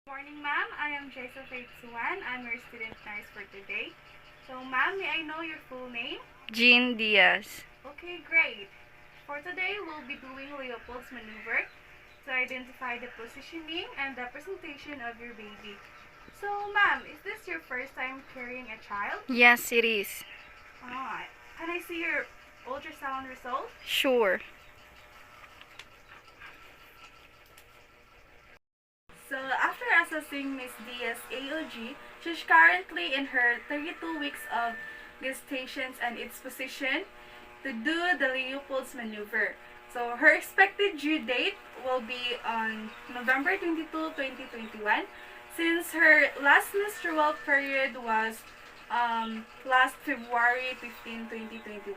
Morning, ma'am. I am Jyssa. I'm your student nurse for today. So, ma'am, may I know your full name? Jean Diaz. Okay, great. For today, we'll be doing Leopold's maneuver to identify the positioning and the presentation of your baby. So, ma'am, is this your first time carrying a child? Yes, it is. Ah, can I see your ultrasound result? Sure. So, after assessing Miss Diaz's AOG, she's currently in her 32 weeks of gestation and its position to do the Leopold's maneuver. So, her expected due date will be on November 22, 2021, since her last menstrual period was last February 15, 2021.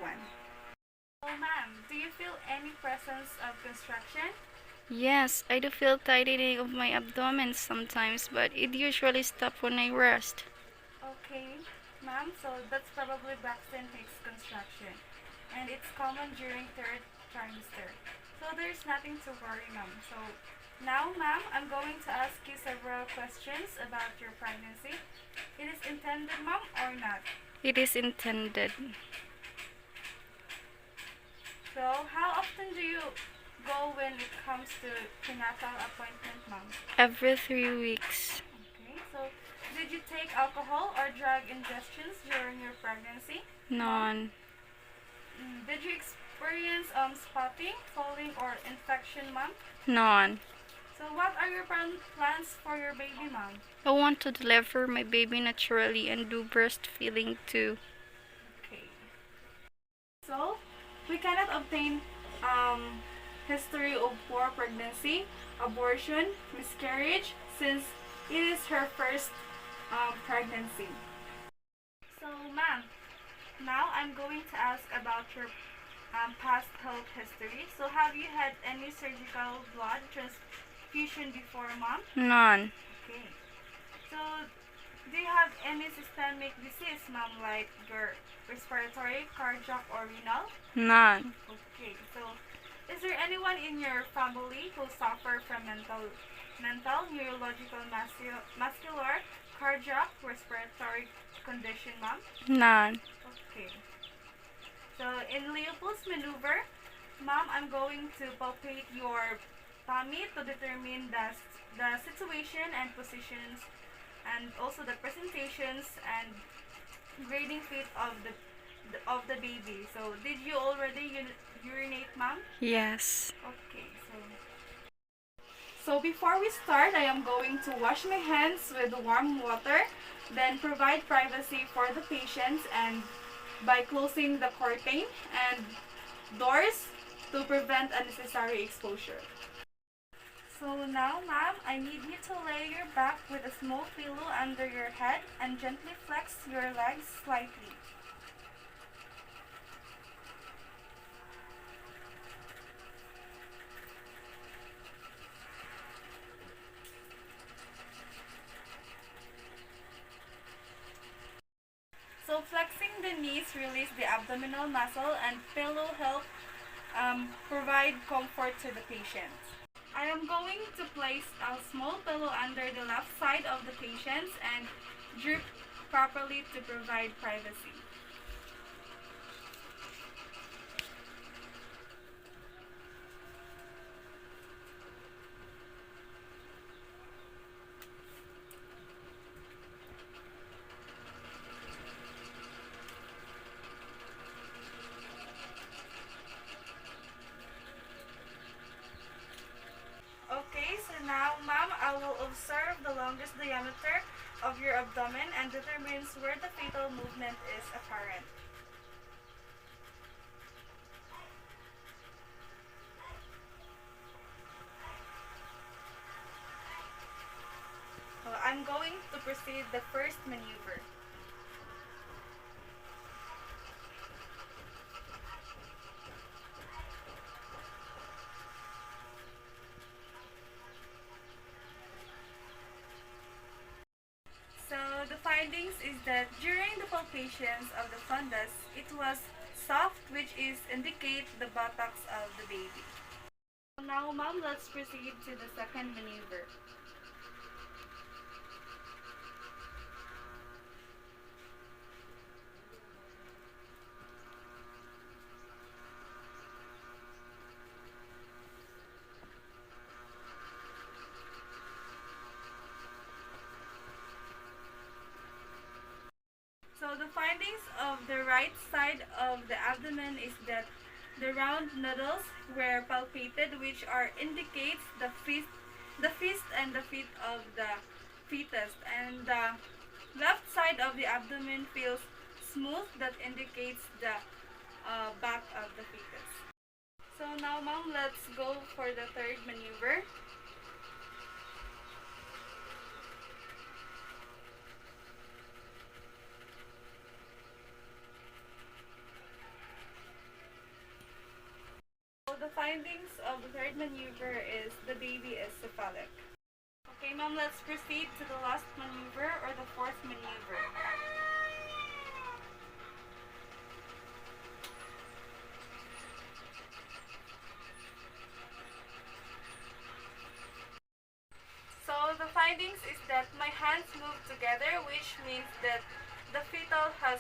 So, ma'am, do you feel any presence of contraction? Yes, I do feel tightening of my abdomen sometimes, but it usually stops when I rest. Okay, ma'am, so that's probably Braxton Hicks construction. And it's common during third trimester. So there's nothing to worry, ma'am. So now, ma'am, I'm going to ask you several questions about your pregnancy. It is intended, ma'am, or not? It is intended. So how often do you go when it comes to prenatal appointment, ma'am? Every 3 weeks. Okay, so did you take alcohol or drug ingestions during your pregnancy? None. Did you experience spotting, falling, or infection, ma'am? None. So what are your plans for your baby, ma'am? I want to deliver my baby naturally and do breastfeeding too. Okay. So we cannot obtain history of poor pregnancy, abortion, miscarriage, since it is her first pregnancy. So, ma'am, now I'm going to ask about your past health history. So, have you had any surgical blood transfusion before, ma'am? None. Okay. So, do you have any systemic disease, ma'am, like your respiratory, cardiac, or renal? None. Okay. So, is there anyone in your family who suffer from mental, neurological, muscular, cardiac, respiratory condition, ma'am? None. Okay. So in Leopold's maneuver, ma'am, I'm going to palpate your tummy to determine the situation and positions and also the presentations and grading fit of the baby. So did you already urinate, ma'am? Yes. Okay. So before we start, I am going to wash my hands with warm water, then provide privacy for the patients and by closing the curtain and doors to prevent unnecessary exposure. So now, ma'am, I need you to lay your back with a small pillow under your head and gently flex your legs slightly. So flexing the knees release the abdominal muscle and pillow help provide comfort to the patient. I am going to place a small pillow under the left side of the patient and drip properly to provide privacy. Okay, so now, ma'am, I will observe the longest diameter of your abdomen and determines where the fetal movement is apparent. So I'm going to proceed the first maneuver. So the findings is that during the palpations of the fundus, it was soft, which is indicate the buttocks of the baby. Now, ma'am, let's proceed to the second maneuver. findings of the right side of the abdomen is that the round nodules were palpated, which indicates the fist and the feet of the fetus, and the left side of the abdomen feels smooth, that indicates the back of the fetus. So now, mom, let's go for the third maneuver. So the findings of the third maneuver is the baby is cephalic. Okay, mom, let's proceed to the last maneuver, or the fourth maneuver. So the findings is that my hands move together, which means that the fetal has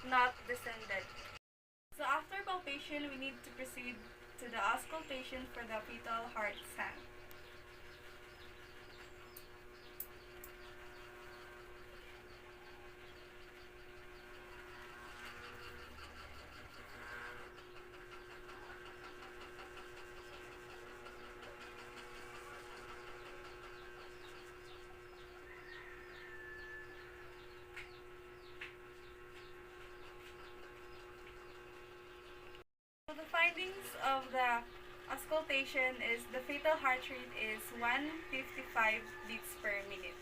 not descended. So after palpation, we need to proceed to the auscultation for the fetal heart sound. So the findings of the auscultation is the fetal heart rate is 155 beats per minute.